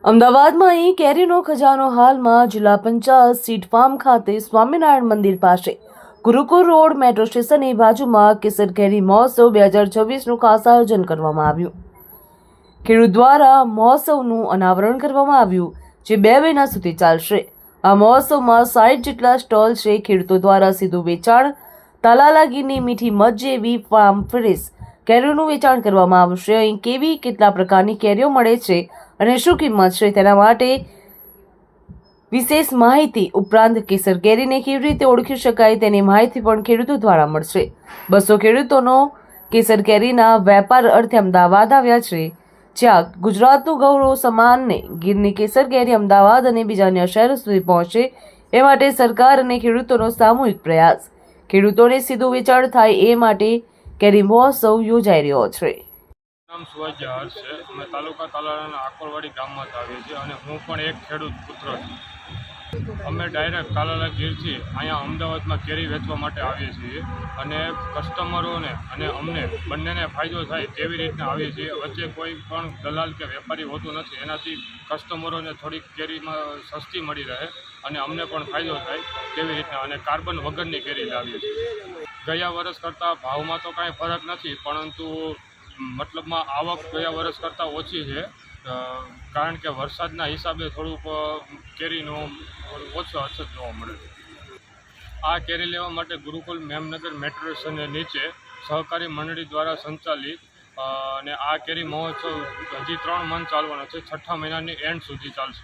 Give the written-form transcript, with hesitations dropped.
અમદાવાદમાં અહીં કેરીનો ખજાનો હાલમાં જિલ્લા પંચાયત સીડ ફાર્મ ખાતે સ્વામિનારાયણ મંદિર પાસે ગુરુકુળ રોડ મેટ્રો સ્ટેશનની બાજુમાં કેસર કેરી મહોત્સવ 2026નું ખાસ આયોજન કરવામાં આવ્યું। ખેડૂત દ્વારા મહોત્સવનું અનાવરણ કરવામાં આવ્યું, જે 2 મહિના સુધી ચાલશે। આ મહોત્સવમાં 60 જેટલા સ્ટોલ છે। ખેડૂતો દ્વારા સીધું વેચાણ, તાલાલાગીરની મીઠી મધ જેવી ફાર્મ ફ્રેશ કેરીઓનું વેચાણ કરવામાં આવશે। અહીં કેવી કેટલા પ્રકારની કેરીઓ મળે છે અને શું કિંમત છે તેના માટે વિશેષ માહિતી ઉપરાંત કેસર કેરીને કેવી રીતે ઓળખી શકાય તેની માહિતી પણ ખેડૂતો દ્વારા મળશે। 200 ખેડૂતોનો કેસર કેરીના વેપાર અર્થે અમદાવાદ આવ્યા છે, જ્યાં ગુજરાતનું ગૌરવ સમાનને ગીરની કેસર કેરી અમદાવાદ અને બીજા અન્ય શહેરો સુધી પહોંચે એ માટે સરકાર અને ખેડૂતોનો સામૂહિક પ્રયાસ। ખેડૂતોને સીધું વેચાણ થાય એ માટે કેરી મહોત્સવ યોજાઈ રહ્યો છે। નામ સુવાજ જહાજ છે। અમે તાલુકા તાલાળાના આકોરવાડી ગામમાં આવીએ છીએ અને હું પણ એક ખેડૂત પુત્ર છું। અમે ડાયરેક્ટ તાલાળા ગીરથી અહીંયા અમદાવાદમાં કેરી વેચવા માટે આવીએ છીએ અને કસ્ટમરોને અને અમને બંનેને ફાયદો થાય તેવી રીતના આવીએ છીએ। વચ્ચે કોઈ પણ દલાલ કે વેપારી હોતું નથી, એનાથી કસ્ટમરોને થોડીક કેરીમાં સસ્તી મળી રહે અને અમને પણ ફાયદો થાય તેવી રીતના અને કાર્બન વગરની કેરી લાવીએ છીએ। ગયા વર્ષ કરતાં ભાવમાં તો કાંઈ ફરક નથી, પરંતુ મતલબમાં આવક ગયા વર્ષ કરતાં ઓછી છે, કારણ કે વરસાદના હિસાબે થોડુંક કેરીનો ઓછો અછત જોવા મળે છે। આ કેરી લેવા માટે ગુરુકુલ મેમનગર મેટ્રો સ્ટેશનની નીચે સહકારી મંડળી દ્વારા સંચાલિત અને આ કેરી મહોત્સવ હજી 3 મંથ ચાલવાનો છે, 6ઠ્ઠા મહિનાની એન્ડ સુધી ચાલશે।